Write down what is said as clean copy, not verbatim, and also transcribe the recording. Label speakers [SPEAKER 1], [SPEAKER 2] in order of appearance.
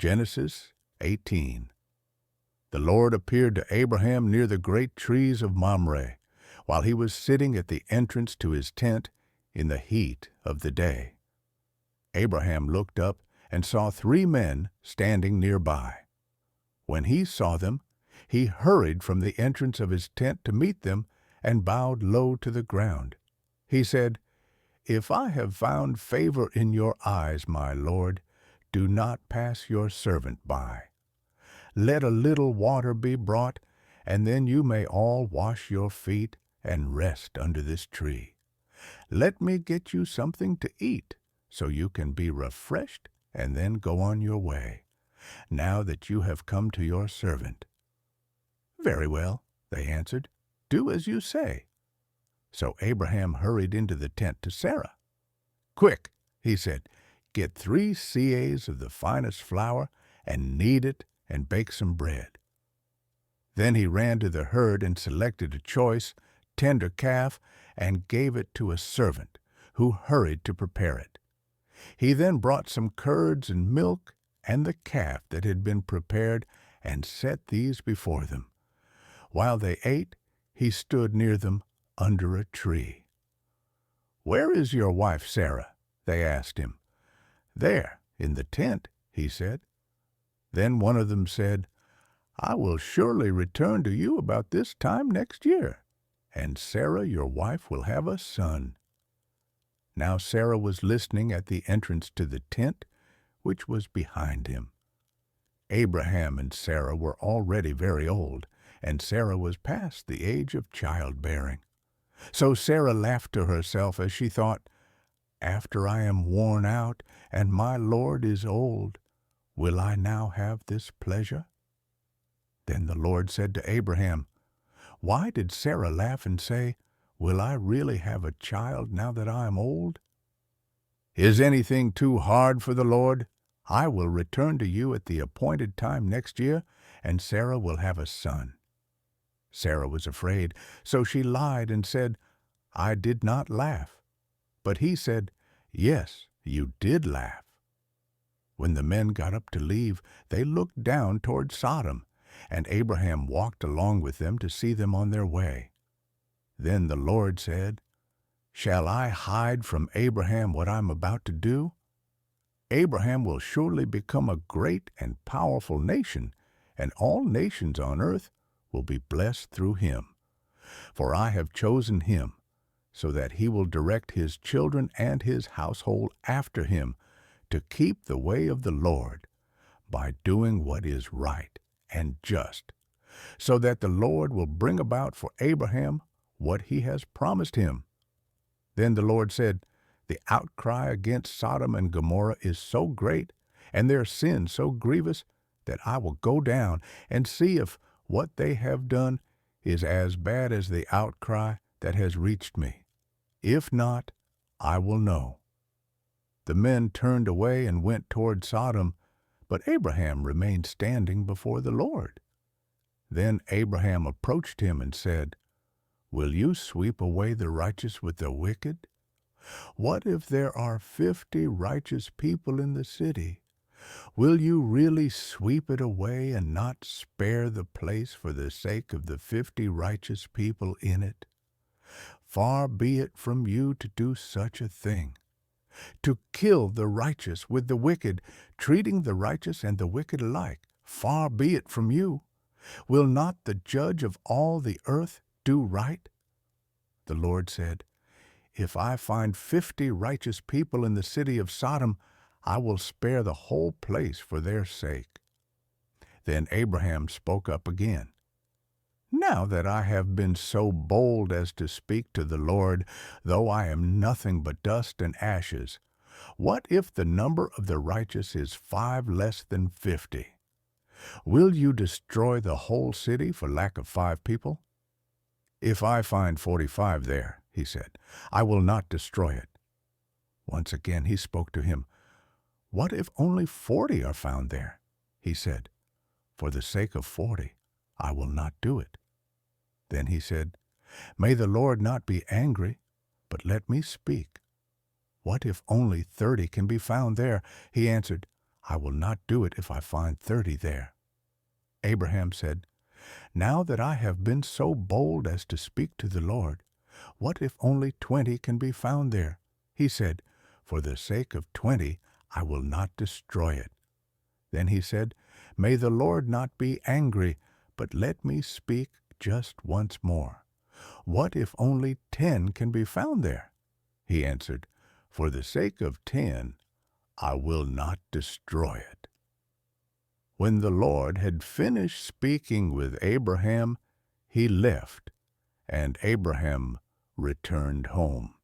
[SPEAKER 1] Genesis 18. The Lord appeared to Abraham near the great trees of Mamre, while he was sitting at the entrance to his tent in the heat of the day. Abraham looked up and saw 3 men standing nearby. When he saw them, he hurried from the entrance of his tent to meet them and bowed low to the ground. He said, "If I have found favor in your eyes, my Lord, do not pass your servant by. Let a little water be brought, and then you may all wash your feet and rest under this tree. Let me get you something to eat, so you can be refreshed and then go on your way, now that you have come to your servant." "Very well," they answered. "Do as you say." So Abraham hurried into the tent to Sarah. "Quick," he said, "get 3 seahs of the finest flour and knead it and bake some bread." Then he ran to the herd and selected a choice, tender calf and gave it to a servant, who hurried to prepare it. He then brought some curds and milk and the calf that had been prepared and set these before them. While they ate, he stood near them under a tree. "Where is your wife Sarah?" they asked him. "There, in the tent," he said. Then one of them said, "I will surely return to you about this time next year, and Sarah your wife will have a son." Now Sarah was listening at the entrance to the tent, which was behind him. Abraham and Sarah were already very old, and Sarah was past the age of childbearing. So Sarah laughed to herself as she thought, "After I am worn out and my Lord is old, will I now have this pleasure?" Then the Lord said to Abraham, "Why did Sarah laugh and say, 'Will I really have a child now that I am old?' Is anything too hard for the Lord? I will return to you at the appointed time next year, and Sarah will have a son." Sarah was afraid, so she lied and said, "I did not laugh." But he said, "Yes, you did laugh." When the men got up to leave, they looked down toward Sodom, and Abraham walked along with them to see them on their way. Then the Lord said, "Shall I hide from Abraham what I am about to do? Abraham will surely become a great and powerful nation, and all nations on earth will be blessed through him. For I have chosen him, so that he will direct his children and his household after him to keep the way of the Lord, by doing what is right and just, so that the Lord will bring about for Abraham what he has promised him." Then the Lord said, "The outcry against Sodom and Gomorrah is so great, and their sin so grievous, that I will go down and see if what they have done is as bad as the outcry that has reached me. If not, I will know." The men turned away and went toward Sodom, but Abraham remained standing before the Lord. Then Abraham approached him and said, "Will you sweep away the righteous with the wicked? What if there are 50 righteous people in the city? Will you really sweep it away and not spare the place for the sake of the 50 righteous people in it? Far be it from you to do such a thing, to kill the righteous with the wicked, treating the righteous and the wicked alike. Far be it from you. Will not the judge of all the earth do right?" The Lord said, "If I find 50 righteous people in the city of Sodom, I will spare the whole place for their sake." Then Abraham spoke up again. "Now that I have been so bold as to speak to the Lord, though I am nothing but dust and ashes, what if the number of the righteous is 5 less than 50? Will you destroy the whole city for lack of 5 people? If I find 45 there," he said, "I will not destroy it." Once again he spoke to him. "What if only 40 are found there?" He said, "For the sake of 40, I will not do it." Then he said, "May the Lord not be angry, but let me speak. What if only 30 can be found there?" He answered, I will not do it if I find 30 there." Abraham said, "Now that I have been so bold as to speak to the Lord, what if only 20 can be found there?" He said, "For the sake of 20, I will not destroy it." Then he said, "May the Lord not be angry, but let me speak just once more. What if only 10 can be found there?" He answered, "For the sake of 10, I will not destroy it." When the Lord had finished speaking with Abraham, he left, and Abraham returned home.